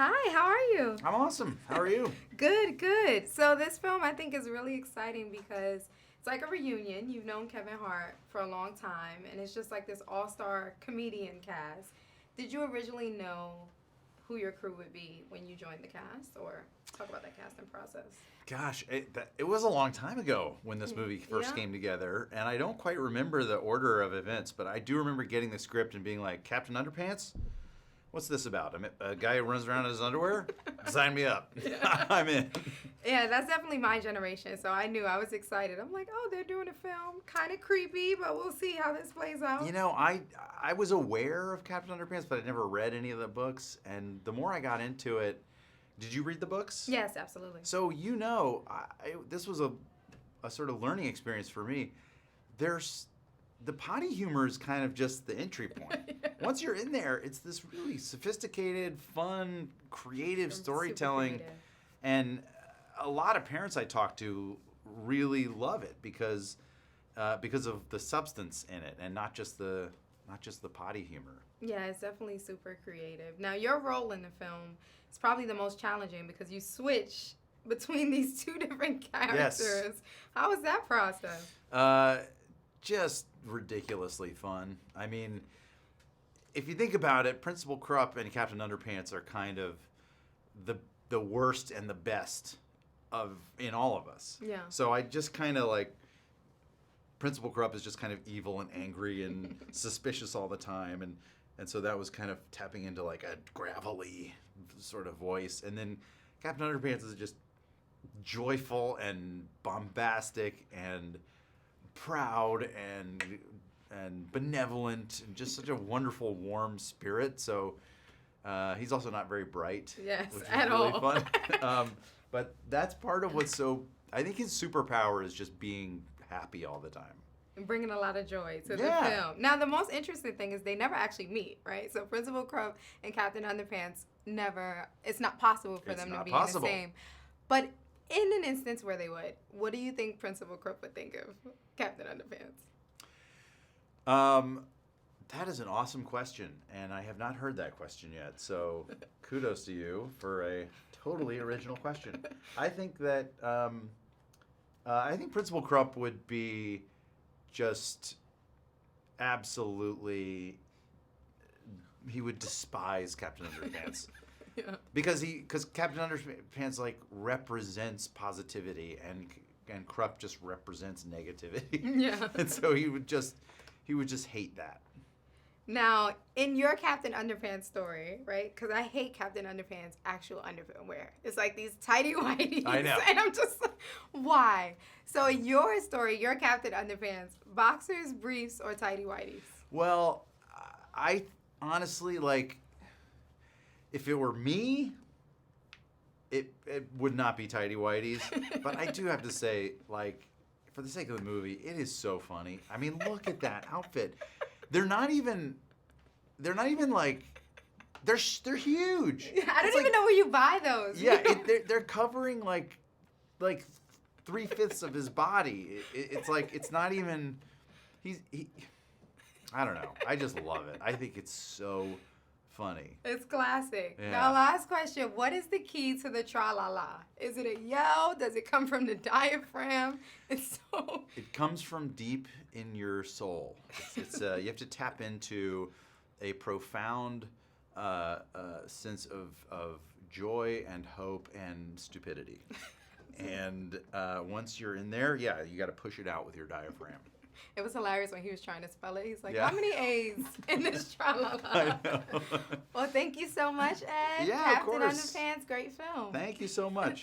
Hi, how are you? I'm awesome. How are you? Good, good. So this film I think is really exciting because it's like a reunion. You've known Kevin Hart for a long time, and it's just like this all-star comedian cast. Did you originally know who your crew would be when you joined the cast, or talk about that casting process? Gosh, it was a long time ago when this movie first came together, and I don't quite remember the order of events, but I do remember getting the script and being like, Captain Underpants? What's this about? A guy who runs around in his underwear? Sign me up. I'm in. Yeah, that's definitely my generation, so I knew I was excited. I'm like, oh, they're doing a film. Kind of creepy, but we'll see how this plays out. You know, I was aware of Captain Underpants, but I never read any of the books, and the more I got into it, did you read the books? Yes, absolutely. So this was a sort of learning experience for me. The potty humor is kind of just the entry point. Once you're in there, it's this really sophisticated, fun, creative storytelling. And a lot of parents I talk to really love it because of the substance in it and not just the potty humor. Yeah, it's definitely super creative. Now, your role in the film is probably the most challenging because you switch between these two different characters. Yes. How was that process? Just ridiculously fun. I mean, if you think about it, Principal Krupp and Captain Underpants are kind of the worst and the best in all of us. Yeah. So I just kind of like Principal Krupp is just kind of evil and angry and suspicious all the time, and so that was kind of tapping into like a gravelly sort of voice, and then Captain Underpants is just joyful and bombastic and proud and benevolent and just such a wonderful, warm spirit. So he's also not very bright. Yes, which is at really all. Fun. But that's part of what's so. I think his superpower is just being happy all the time. And bringing a lot of joy to the film. Now, the most interesting thing is they never actually meet, right? So Principal Krupp and Captain Underpants never. It's not possible for them to be in the same. But in an instance where they would, what do you think Principal Krupp would think of Captain Underpants? That is an awesome question, and I have not heard that question yet. So kudos to you for a totally original question. I think that I think Principal Krupp would be just absolutely. He would despise Captain Underpants. Yeah. Because Captain Underpants like represents positivity and Krupp just represents negativity. Yeah. And so he would just hate that. Now, in your Captain Underpants story, right? Because I hate Captain Underpants' actual underwear. It's like these tighty whities. I know. And I'm just like, why? So in your story, your Captain Underpants, boxers, briefs, or tighty whities? Well, I honestly like. If it were me, it would not be tighty whities. But I do have to say, like, for the sake of the movie, it is so funny. I mean, look at that outfit. They're not even like, they're huge. I don't even know where you buy those. Yeah, they're covering like 3/5 of his body. It's like it's not even. I don't know. I just love it. I think it's so funny. It's classic. Yeah. Now, last question. What is the key to the tra-la-la? Is it a yell? Does it come from the diaphragm? It comes from deep in your soul. It's you have to tap into a profound sense of joy and hope and stupidity. And once you're in there, you got to push it out with your diaphragm. It was hilarious when he was trying to spell it. He's like, how many A's in this tra-la-la? I know. Well, thank you so much, Ed. Yeah, Captain of course. Underpants, great film. Thank you so much.